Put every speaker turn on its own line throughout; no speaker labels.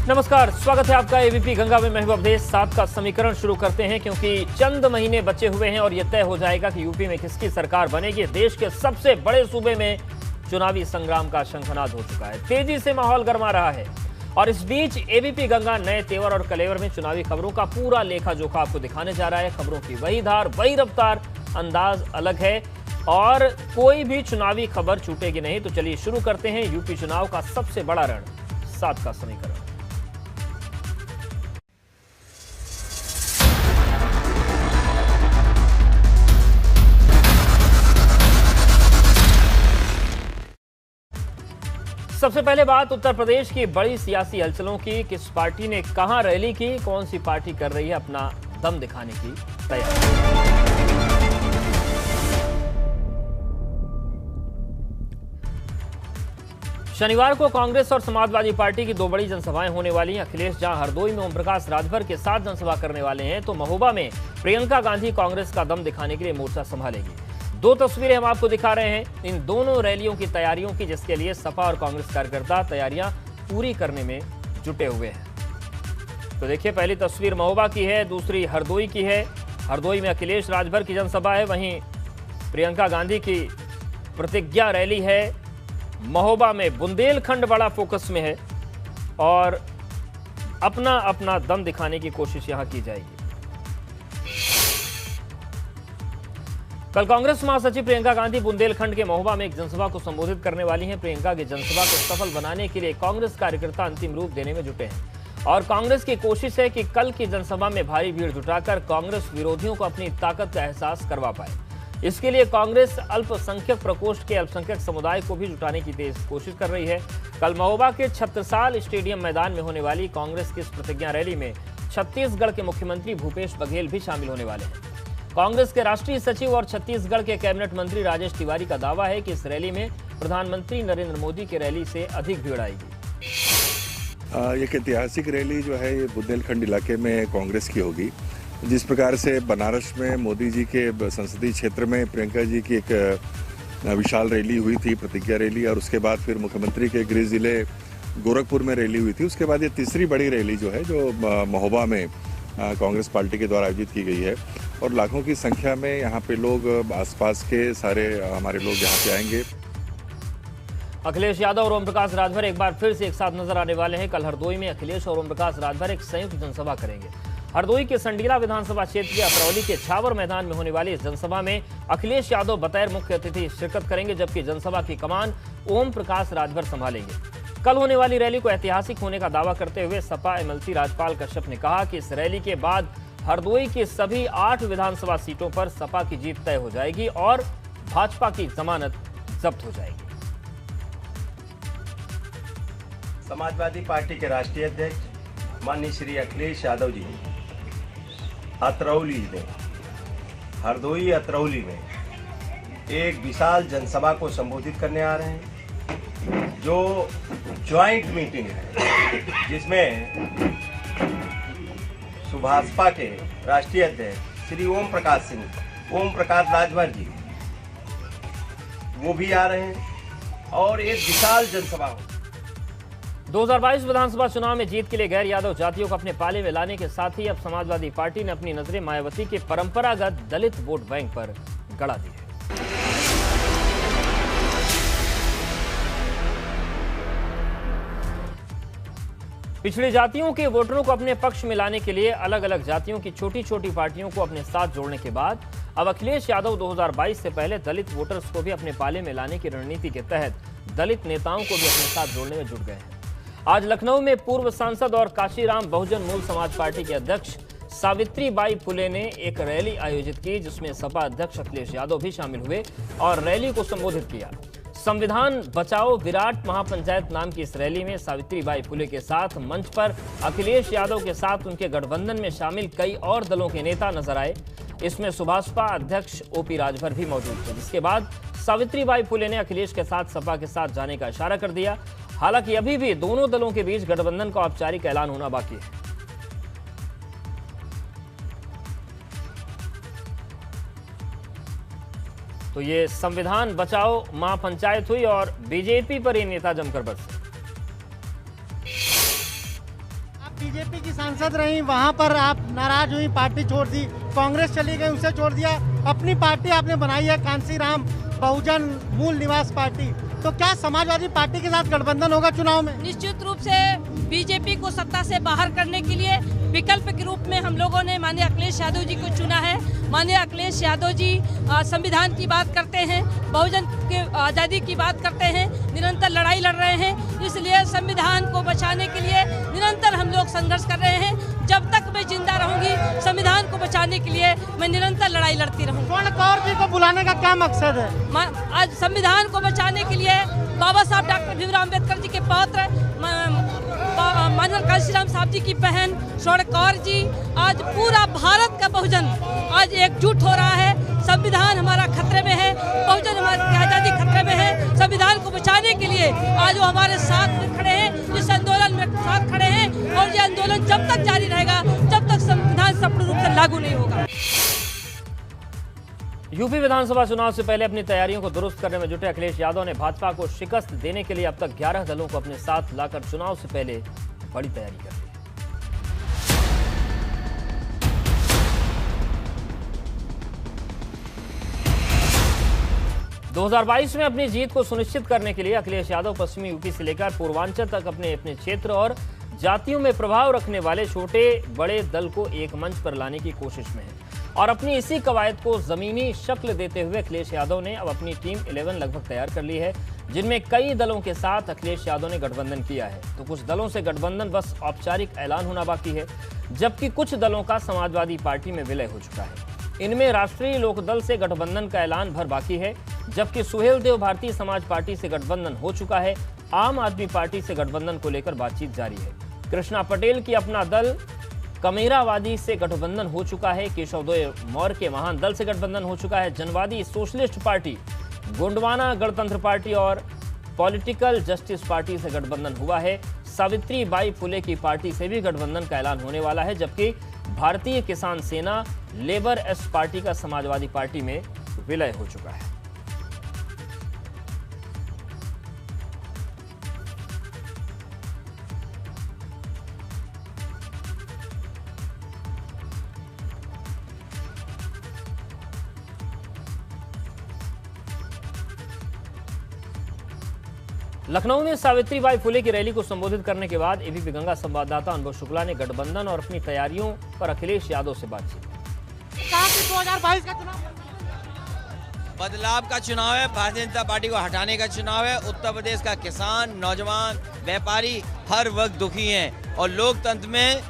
नमस्कार, स्वागत है आपका एबीपी गंगा में। मैं हूं अवधेश। 7 का समीकरण शुरू करते हैं क्योंकि चंद महीने बचे हुए हैं और यह तय हो जाएगा कि यूपी में किसकी सरकार बनेगी। देश के सबसे बड़े सूबे में चुनावी संग्राम का शंखनाद हो चुका है। तेजी से माहौल गर्मा रहा है और इस बीच एबीपी गंगा नए तेवर और कलेवर में चुनावी खबरों का पूरा लेखा जोखा आपको दिखाने जा रहा है। खबरों की वही धार, वही रफ्तार, अंदाज अलग है और कोई भी चुनावी खबर छूटेगी नहीं। तो चलिए शुरू करते हैं यूपी चुनाव का सबसे बड़ा रण, 7 का समीकरण। सबसे पहले बात उत्तर प्रदेश की बड़ी सियासी हलचलों की। किस पार्टी ने कहां रैली की, कौन सी पार्टी कर रही है अपना दम दिखाने की तैयारी। शनिवार को कांग्रेस और समाजवादी पार्टी की 2 बड़ी जनसभाएं होने वाली हैं। अखिलेश जहां हरदोई में ओम प्रकाश राजभर के साथ जनसभा करने वाले हैं, तो महोबा में प्रियंका गांधी कांग्रेस का दम दिखाने के लिए मोर्चा संभालेगी। 2 तस्वीरें हम आपको दिखा रहे हैं इन दोनों रैलियों की तैयारियों की, जिसके लिए सपा और कांग्रेस कार्यकर्ता तैयारियां पूरी करने में जुटे हुए हैं। तो देखिए, पहली तस्वीर महोबा की है, दूसरी हरदोई की है। हरदोई में अखिलेश राजभर की जनसभा है, वहीं प्रियंका गांधी की प्रतिज्ञा रैली है। महोबा में बुंदेलखंड बड़ा फोकस में है और अपना अपना दम दिखाने की कोशिश यहां की जाएगी। कल कांग्रेस महासचिव प्रियंका गांधी बुंदेलखंड के महोबा में एक जनसभा को संबोधित करने वाली हैं। प्रियंका की जनसभा को सफल बनाने के लिए कांग्रेस कार्यकर्ता अंतिम रूप देने में जुटे हैं और कांग्रेस की कोशिश है कि कल की जनसभा में भारी भीड़ जुटाकर कांग्रेस विरोधियों को अपनी ताकत का एहसास करवा पाए। इसके लिए कांग्रेस अल्पसंख्यक प्रकोष्ठ के अल्पसंख्यक समुदाय को भी जुटाने की तेज कोशिश कर रही है। कल महोबा के छत्रसाल स्टेडियम मैदान में होने वाली कांग्रेस की इस प्रतिज्ञा रैली में छत्तीसगढ़ के मुख्यमंत्री भूपेश बघेल भी शामिल होने वाले हैं। कांग्रेस के राष्ट्रीय सचिव और छत्तीसगढ़ के कैबिनेट मंत्री राजेश तिवारी का दावा है कि इस रैली में प्रधानमंत्री नरेंद्र मोदी की रैली से अधिक भीड़ आएगी।
एक ऐतिहासिक रैली जो है ये बुंदेलखंड इलाके में कांग्रेस की होगी। जिस प्रकार से बनारस में मोदी जी के संसदीय क्षेत्र में प्रियंका जी की एक विशाल रैली हुई थी, प्रतिज्ञा रैली, और उसके बाद फिर मुख्यमंत्री के गृह जिले गोरखपुर में रैली हुई थी। उसके बाद ये तीसरी बड़ी रैली जो है जो महोबा में कांग्रेस पार्टी के द्वारा आयोजित की गई है और लाखों की संख्या में यहाँ पे लोग, आसपास के सारे हमारे लोग यहाँ पे आएंगे।
अखिलेश यादव और ओम प्रकाश राजभर एक बार फिर से एक साथ नजर आने वाले हैं। कल हरदोई में अखिलेश और ओम प्रकाश राजभर एक संयुक्त जनसभा करेंगे। हरदोई के संडीला विधानसभा क्षेत्र के अतरौली के छावर मैदान में होने वाली इस जनसभा में अखिलेश यादव बतौर मुख्य अतिथि शिरकत करेंगे, जबकि जनसभा की कमान ओम प्रकाश राजभर संभालेंगे। कल होने वाली रैली को ऐतिहासिक होने का दावा करते हुए सपा एमएलसी राजपाल कश्यप ने कहा कि इस रैली के बाद हरदोई की सभी 8 विधानसभा सीटों पर सपा की जीत तय हो जाएगी और भाजपा की जमानत जब्त हो जाएगी।
समाजवादी पार्टी के राष्ट्रीय अध्यक्ष माननीय श्री अखिलेश यादव जी अतरौली में, हरदोई अतरौली में एक विशाल जनसभा को संबोधित करने आ रहे हैं, जो ज्वाइंट मीटिंग है, जिसमें सुभाषपा के राष्ट्रीय अध्यक्ष श्री ओम प्रकाश राजभर जी वो भी आ रहे हैं और एक विशाल जनसभा हो।
2022 विधानसभा चुनाव में जीत के लिए गैर यादव जातियों को अपने पाले में लाने के साथ ही अब समाजवादी पार्टी ने अपनी नजरें मायावती के परंपरागत दलित वोट बैंक पर गड़ा दी है। पिछड़ी जातियों के वोटरों को अपने पक्ष में लाने के लिए अलग अलग जातियों की छोटी छोटी पार्टियों को अपने साथ जोड़ने के बाद अब अखिलेश यादव 2022 से पहले दलित वोटर्स को भी अपने पाले में लाने की रणनीति के तहत दलित नेताओं को भी अपने साथ जोड़ने में जुट गए हैं। आज लखनऊ में पूर्व सांसद और काशीराम बहुजन मूल समाज पार्टी के अध्यक्ष सावित्रीबाई फुले ने एक रैली आयोजित की, जिसमें सपा अध्यक्ष अखिलेश यादव भी शामिल हुए और रैली को संबोधित किया। संविधान बचाओ विराट महापंचायत नाम की इस रैली में सावित्रीबाई फुले के साथ मंच पर अखिलेश यादव के साथ उनके गठबंधन में शामिल कई और दलों के नेता नजर आए। इसमें सुभाषपा अध्यक्ष ओपी राजभर भी मौजूद थे। जिसके बाद सावित्रीबाई फुले ने अखिलेश के साथ सपा के साथ जाने का इशारा कर दिया। हालांकि अभी भी दोनों दलों के बीच गठबंधन का औपचारिक ऐलान होना बाकी है। तो ये संविधान बचाओ महापंचायत हुई और बीजेपी पर ये नेता जमकर बरसे।
सांसद रही, वहाँ पर आप नाराज हुई, पार्टी छोड़ दी, कांग्रेस चली गई, उसे छोड़ दिया, अपनी पार्टी आपने बनाई है कांसीराम बहुजन मूल निवास पार्टी। तो क्या समाजवादी पार्टी के साथ गठबंधन होगा चुनाव में?
निश्चित रूप से बीजेपी को सत्ता से बाहर करने के लिए विकल्प के रूप में हम लोगों ने माननीय अखिलेश यादव जी को चुना है। माननीय अखिलेश यादव जी संविधान की बात करते हैं, बहुजन के आज़ादी की बात करते हैं, निरंतर लड़ाई लड़ रहे हैं। इसलिए संविधान को बचाने के लिए निरंतर हम लोग संघर्ष कर रहे हैं। जब तक मैं जिंदा रहूंगी, संविधान को बचाने के लिए मैं निरंतर लड़ाई लड़ती रहूंगी।
स्वर्ण कौर जी को बुलाने का क्या मकसद है?
आज संविधान को बचाने के लिए बाबा साहब डॉक्टर भीमराव अम्बेडकर जी के पौत्र माननीय कांशीराम साहब जी की बहन स्वर्ण कौर जी, आज पूरा भारत का बहुजन आज एकजुट हो रहा है। संविधान हमारा खतरे में है, बहुजन हमारी आज़ादी खतरे में है। संविधान को बचाने के लिए आज वो हमारे साथ में खड़े हैं, इस आंदोलन में साथ खड़े हैं। और ये आंदोलन जब तक जारी रहेगा, जब तक संविधान संपूर्ण रूप से लागू नहीं होगा।
यूपी विधानसभा चुनाव से पहले अपनी तैयारियों को दुरुस्त करने में जुटे अखिलेश यादव ने भाजपा को शिकस्त देने के लिए अब तक 11 दलों को अपने साथ लाकर चुनाव से पहले बड़ी तैयारी कर ली है। 2022 में अपनी जीत को सुनिश्चित करने के लिए अखिलेश यादव पश्चिमी यूपी से लेकर पूर्वांचल तक अपने अपने क्षेत्र और जातियों में प्रभाव रखने वाले छोटे बड़े दल को एक मंच पर लाने की कोशिश में है और अपनी इसी कवायद को जमीनी शक्ल देते हुए अखिलेश यादव ने अब अपनी टीम 11 लगभग तैयार कर ली है, जिनमें कई दलों के साथ अखिलेश यादव ने गठबंधन किया है तो कुछ दलों से गठबंधन बस औपचारिक ऐलान होना बाकी है, जबकि कुछ दलों का समाजवादी पार्टी में विलय हो चुका है। इनमें राष्ट्रीय लोकदल से गठबंधन का ऐलान भर बाकी है, जबकि सुहेल देव भारतीय समाज पार्टी से गठबंधन हो चुका है। आम आदमी पार्टी से गठबंधन को लेकर बातचीत जारी है। कृष्णा पटेल की अपना दल कमेरावादी से गठबंधन हो चुका है। केशवदेव मौर्य के महान दल से गठबंधन हो चुका है। जनवादी सोशलिस्ट पार्टी, गोंडवाना गणतंत्र पार्टी और पॉलिटिकल जस्टिस पार्टी से गठबंधन हुआ है। सावित्री बाई फुले की पार्टी से भी गठबंधन का ऐलान होने वाला है, जबकि भारतीय किसान सेना लेबर एस पार्टी का समाजवादी पार्टी में विलय हो चुका है। लखनऊ में सावित्रीबाई फुले की रैली को संबोधित करने के बाद एबीपी गंगा संवाददाता अनुभव शुक्ला ने गठबंधन और अपनी तैयारियों पर अखिलेश यादव से बातचीत की।
2022 का चुनाव
बदलाव का चुनाव है, भारतीय जनता पार्टी को हटाने का चुनाव है। उत्तर प्रदेश का किसान, नौजवान, व्यापारी हर वक्त दुखी हैं और लोकतंत्र में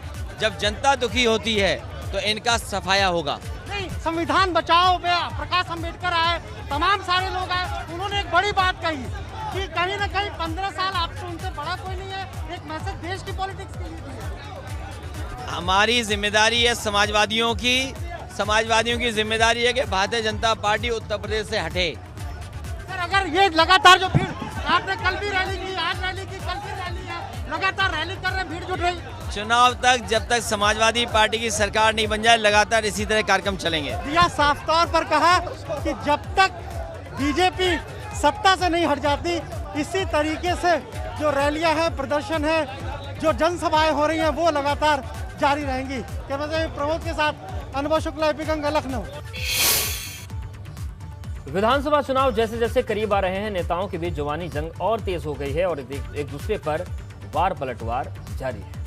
जब जनता दुखी होती है तो इनका सफाया होगा।
नहीं, संविधान बचाओ में प्रकाश अम्बेडकर आए, तमाम सारे लोग आए, उन्होंने एक बड़ी बात कही कि कहीं ना कहीं 15 साल आपसे उनसे बड़ा कोई नहीं है, एक मैसेज देश की पॉलिटिक्स के लिए दिया।
हमारी जिम्मेदारी है समाजवादियों की जिम्मेदारी है कि भारतीय जनता पार्टी उत्तर प्रदेश से हटे।
सर, अगर ये लगातार जो भीड़, आपने कल भी रैली की, आज रैली की, कल फिर रैली है, लगातार रैली कर रहे, भीड़ जुट रही।
चुनाव तक जब तक समाजवादी पार्टी की सरकार नहीं बन जाए लगातार इसी तरह कार्यक्रम चलेंगे।
दिया साफ तौर पर कहा कि जब तक बीजेपी सत्ता से नहीं हट जाती, इसी तरीके से जो रैलियां हैं, प्रदर्शन है, जो जनसभाएं हो रही हैं, वो लगातार जारी रहेंगी। कैमरा प्रमोद के साथ अनुभव शुक्ला, एबीपी गंगा, लखनऊ।
विधानसभा चुनाव जैसे जैसे करीब आ रहे हैं, नेताओं के बीच जुबानी जंग और तेज हो गई है और एक दूसरे पर वार पलटवार जारी है।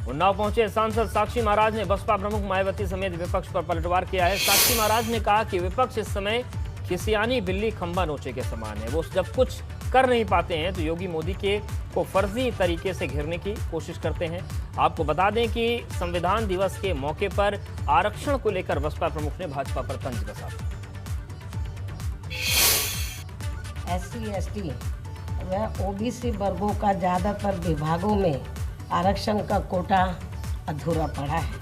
उन्नाव पहुंचे सांसद साक्षी महाराज ने बसपा प्रमुख मायावती समेत विपक्ष पर पलटवार किया है। साक्षी महाराज ने कहा कि विपक्ष इस समय खिसियानी बिल्ली खंबा नोचे के समान है। वो जब कुछ कर नहीं पाते हैं तो योगी मोदी को फर्जी तरीके से घेरने की कोशिश करते हैं। आपको बता दें कि संविधान दिवस के मौके पर आरक्षण को लेकर बसपा प्रमुख ने भाजपा पर तंज कसा।
SC, ST व OBC वर्गों का ज़्यादातर विभागों में आरक्षण का कोटा अधूरा पड़ा है,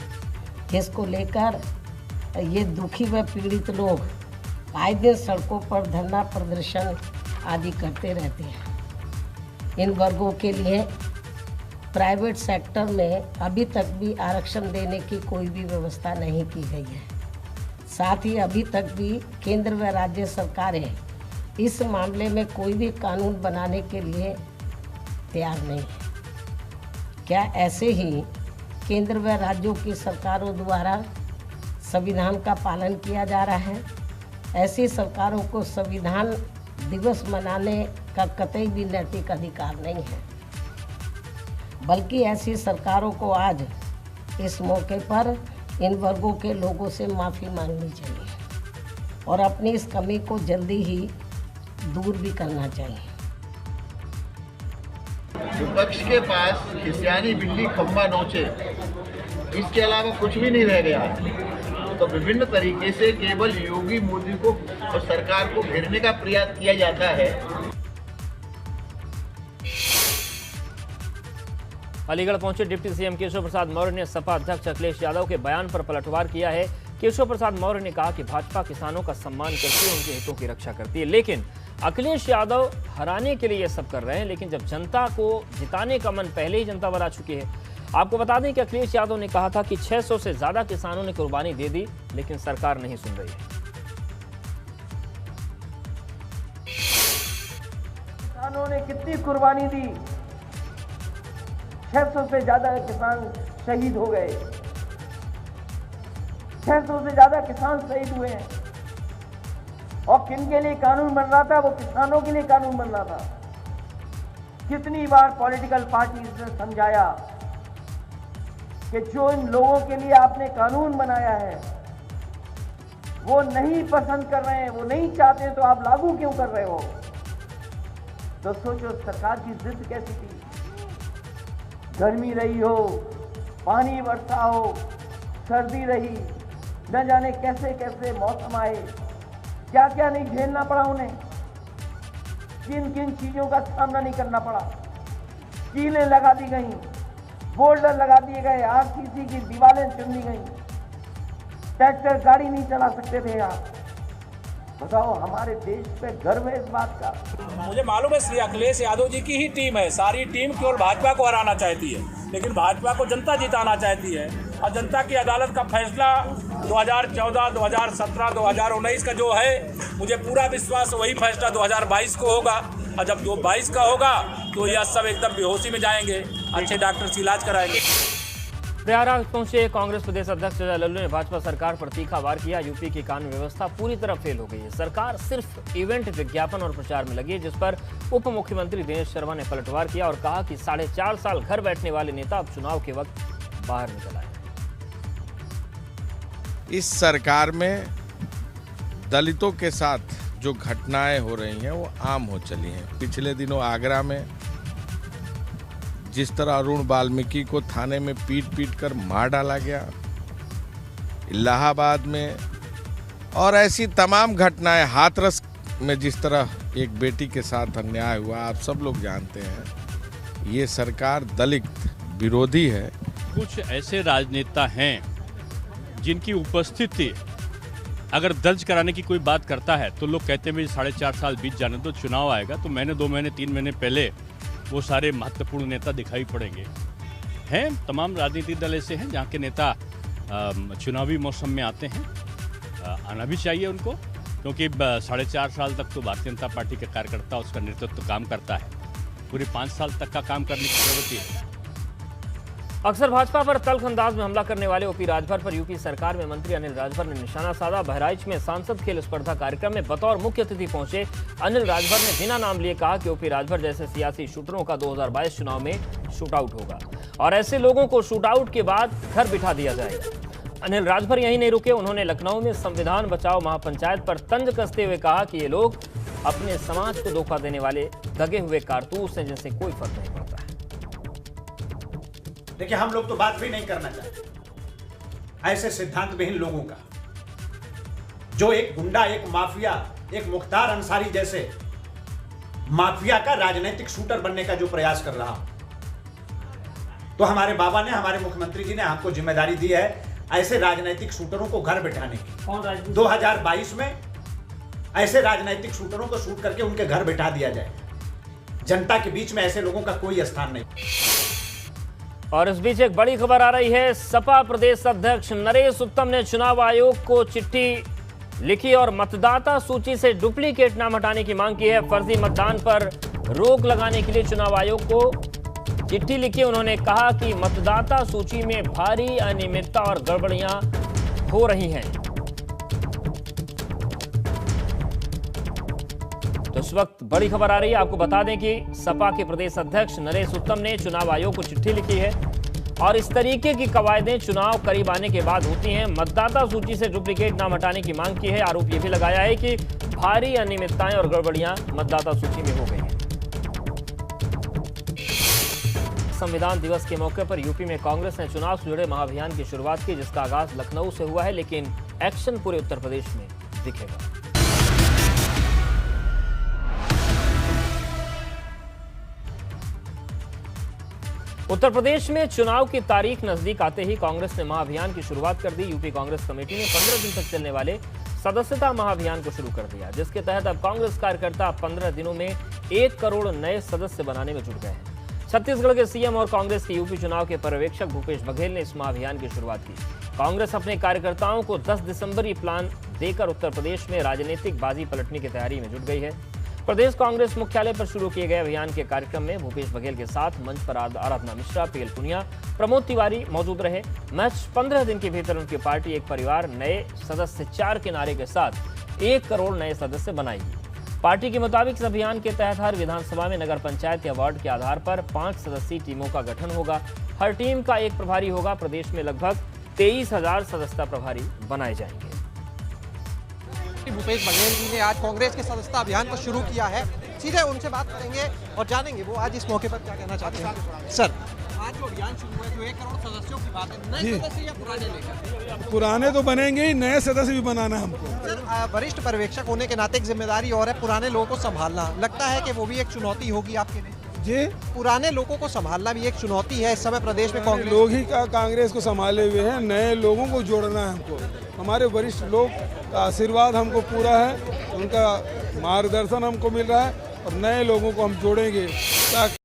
जिसको लेकर ये दुखी व पीड़ित लोग आए दिन सड़कों पर धरना प्रदर्शन आदि करते रहते हैं। इन वर्गों के लिए प्राइवेट सेक्टर में अभी तक भी आरक्षण देने की कोई भी व्यवस्था नहीं की गई है। साथ ही अभी तक भी केंद्र व राज्य सरकारें इस मामले में कोई भी कानून बनाने के लिए तैयार नहीं है। क्या ऐसे ही केंद्र व राज्यों की सरकारों द्वारा संविधान का पालन किया जा रहा है? ऐसी सरकारों को संविधान दिवस मनाने का कतई भी नैतिक अधिकार नहीं है, बल्कि ऐसी सरकारों को आज इस मौके पर इन वर्गों के लोगों से माफ़ी मांगनी चाहिए और अपनी इस कमी को जल्दी ही दूर भी करना चाहिए।
विपक्ष के पास खिसियानी बिल्ली खम्बा नोचे, इसके अलावा कुछ भी नहीं रह गया है। तो विभिन्न तरीके से केवल योगी मोदी को और सरकार को घेरने का प्रयास किया जाता है।
अलीगढ़ पहुंचे डिप्टी सीएम केशव प्रसाद मौर्य ने सपा अध्यक्ष अखिलेश यादव के बयान पर पलटवार किया है। केशव प्रसाद मौर्य ने कहा कि भाजपा किसानों का सम्मान करती है, उनके हितों की रक्षा करती है, लेकिन अखिलेश यादव हराने के लिए ये सब कर रहे हैं, लेकिन जब जनता को जिताने का मन पहले ही जनता बना चुकी है। आपको बता दें कि अखिलेश यादव ने कहा था कि 600 से ज्यादा किसानों ने कुर्बानी दे दी, लेकिन सरकार नहीं सुन रही है।
किसानों ने कितनी कुर्बानी दी, 600 से ज्यादा किसान शहीद हो गए, 600 से ज्यादा किसान शहीद हुए हैं। और किन के लिए कानून बन रहा था? वो किसानों के लिए कानून बन रहा था। कितनी बार पॉलिटिकल पार्टी ने समझाया कि जो इन लोगों के लिए आपने कानून बनाया है वो नहीं पसंद कर रहे हैं, वो नहीं चाहते हैं, तो आप लागू क्यों कर रहे हो? तो सोचो सरकार की जिद कैसी थी। गर्मी रही हो, पानी बरसा हो, सर्दी रही, न जाने कैसे कैसे मौसम आए, क्या क्या नहीं झेलना पड़ा उन्हें, किन किन चीजों का सामना नहीं करना पड़ा। कीलें लगा दी गई, बोल्डर लगा दिए गए, आरसीसी की दीवारें चुन दी गई, ट्रैक्टर गाड़ी नहीं चला सकते थे आप। बताओ, हमारे देश पे गर्व है इस बात का।
मुझे मालूम है श्री अखिलेश यादव जी की ही टीम है, सारी टीम केवल भाजपा को हराना चाहती है, लेकिन भाजपा को जनता जिताना चाहती है। और जनता की अदालत का फैसला 2014, 2017, 2019 का जो है, मुझे पूरा विश्वास वही फैसला 2022 को होगा। और जब 2022 का होगा तो यह सब एकदम बेहोशी में जाएंगे, अच्छे डॉक्टर से इलाज कराएंगे।
प्रयागराज पहुंचे कांग्रेस प्रदेश अध्यक्ष जया लल्लू ने भाजपा सरकार पर तीखा वार किया। यूपी की कानून व्यवस्था पूरी तरह फेल हो गई है। सरकार सिर्फ इवेंट, विज्ञापन और प्रचार में लगी है, जिस पर उप मुख्यमंत्री दिनेश शर्मा ने पलटवार किया और कहा कि 4.5 साल घर बैठने वाले नेता अब चुनाव के वक्त बाहर निकल आए।
इस सरकार में दलितों के साथ जो घटनाएं हो रही हैं वो आम हो चली हैं। पिछले दिनों आगरा में जिस तरह अरुण वाल्मीकि को थाने में पीट कर मार डाला गया, इलाहाबाद में, और ऐसी तमाम घटनाएं, हाथरस में जिस तरह एक बेटी के साथ अन्याय हुआ, आप सब लोग जानते हैं। ये सरकार दलित विरोधी है।
कुछ ऐसे राजनेता हैं जिनकी उपस्थिति अगर दर्ज कराने की कोई बात करता है तो लोग कहते हैं 4.5 साल बीत जाने तो चुनाव आएगा, तो महीने 2 महीने 3 महीने पहले वो सारे महत्वपूर्ण नेता दिखाई पड़ेंगे। हैं तमाम राजनीतिक दल ऐसे हैं जहाँ के नेता चुनावी मौसम में आते हैं, आना भी चाहिए उनको, क्योंकि 4.5 साल तक तो भारतीय जनता पार्टी के कार्यकर्ता उसका नेतृत्व काम करता है, पूरे 5 साल तक का काम करने की जरूरत है।
अक्सर भाजपा पर तल्ख अंदाज में हमला करने वाले ओपी राजभर पर यूपी सरकार में मंत्री अनिल राजभर ने निशाना साधा। बहराइच में सांसद खेल स्पर्धा कार्यक्रम में बतौर मुख्य अतिथि पहुंचे अनिल राजभर ने बिना नाम लिए कहा कि ओपी राजभर जैसे सियासी शूटरों का 2022 चुनाव में शूटआउट होगा और ऐसे लोगों को शूटआउट के बाद घर बिठा दिया जाएगा। अनिल राजभर यहीं नहीं रुके, उन्होंने लखनऊ में संविधान बचाओ महापंचायत पर तंज कसते हुए कहा कि ये लोग अपने समाज को धोखा देने वाले दगे हुए कारतूस हैं जिनसे कोई फर्क नहीं पड़ता है।
देखिए, हम लोग तो बात भी नहीं करना चाहते ऐसे सिद्धांत विहीन लोगों का, जो एक गुंडा, एक माफिया, एक मुख्तार अंसारी जैसे माफिया का राजनीतिक शूटर बनने का जो प्रयास कर रहा। तो हमारे बाबा ने, हमारे मुख्यमंत्री जी ने आपको जिम्मेदारी दी है ऐसे राजनीतिक शूटरों को घर बैठाने की। 2022 में ऐसे राजनीतिक शूटरों को शूट करके उनके घर बैठा दिया जाए। जनता के बीच में ऐसे लोगों का कोई स्थान नहीं।
और इस बीच एक बड़ी खबर आ रही है। सपा प्रदेश अध्यक्ष नरेश उत्तम ने चुनाव आयोग को चिट्ठी लिखी और मतदाता सूची से डुप्लीकेट नाम हटाने की मांग की है। फर्जी मतदान पर रोक लगाने के लिए चुनाव आयोग को चिट्ठी लिखी। उन्होंने कहा कि मतदाता सूची में भारी अनियमितता और गड़बड़ियां हो रही हैं। तो इस वक्त बड़ी खबर आ रही है, आपको बता दें कि सपा के प्रदेश अध्यक्ष नरेश उत्तम ने चुनाव आयोग को चिट्ठी लिखी है और इस तरीके की कवायदें चुनाव करीब आने के बाद होती हैं। मतदाता सूची से डुप्लीकेट नाम हटाने की मांग की है। आरोप यह भी लगाया है कि भारी अनियमितताएं और गड़बड़ियां मतदाता सूची में हो गई हैं। संविधान दिवस के मौके पर यूपी में कांग्रेस ने चुनाव से जुड़े महाअभियान की शुरुआत की, जिसका आगाज लखनऊ से हुआ है, लेकिन एक्शन पूरे उत्तर प्रदेश में दिखेगा। उत्तर प्रदेश में चुनाव की तारीख नजदीक आते ही कांग्रेस ने महाअभियान की शुरुआत कर दी। यूपी कांग्रेस कमेटी ने 15 दिन तक चलने वाले सदस्यता महाअभियान को शुरू कर दिया, जिसके तहत अब कांग्रेस कार्यकर्ता 15 दिनों में 1 करोड़ नए सदस्य बनाने में जुट गए हैं। छत्तीसगढ़ के सीएम और कांग्रेस के यूपी चुनाव के पर्यवेक्षक भूपेश बघेल ने इस महाअभियान की शुरुआत की। कांग्रेस अपने कार्यकर्ताओं को 10 दिसंबर ये प्लान देकर उत्तर प्रदेश में राजनीतिक बाजी पलटने की तैयारी में जुट गई है। प्रदेश कांग्रेस मुख्यालय पर शुरू किए गए अभियान के कार्यक्रम में भूपेश बघेल के साथ मंच पर आराधना मिश्रा, पीएल पुनिया, प्रमोद तिवारी मौजूद रहे। मैच 15 दिन के भीतर उनकी पार्टी एक परिवार नए सदस्य 4 के नारे के साथ 1 करोड़ नए सदस्य बनाएगी। पार्टी के मुताबिक इस अभियान के तहत हर विधानसभा में नगर पंचायत या वार्ड के आधार पर 5 सदस्यीय टीमों का गठन होगा। हर टीम का एक प्रभारी होगा। प्रदेश में लगभग 23,000 सदस्यता प्रभारी बनाए जाएंगे।
भूपेश बघेल जी ने आज कांग्रेस के सदस्यता अभियान को शुरू किया है। सीधे उनसे बात करेंगे और जानेंगे वो आज इस मौके पर क्या कहना चाहते हैं। सर, आज जो अभियान शुरू हुआ है, जो 1 करोड़ सदस्यों की बात है, नए सदस्य या पुराने लेकर?
पुराने तो बनेंगे ही, नए सदस्य भी बनाना है हमको।
सर, वरिष्ठ पर्यवेक्षक होने के नाते एक जिम्मेदारी और है पुराने लोगों को संभालना। लगता है कि वो भी एक चुनौती होगी आपके लिए?
जी,
पुराने लोगों को संभालना भी एक चुनौती है इस समय प्रदेश में। कांग्रेस
लोग ही कांग्रेस को संभाले हुए हैं, नए लोगों को जोड़ना है हमको। हमारे वरिष्ठ लोग का आशीर्वाद हमको पूरा है, उनका मार्गदर्शन हमको मिल रहा है और नए लोगों को हम जोड़ेंगे ताकि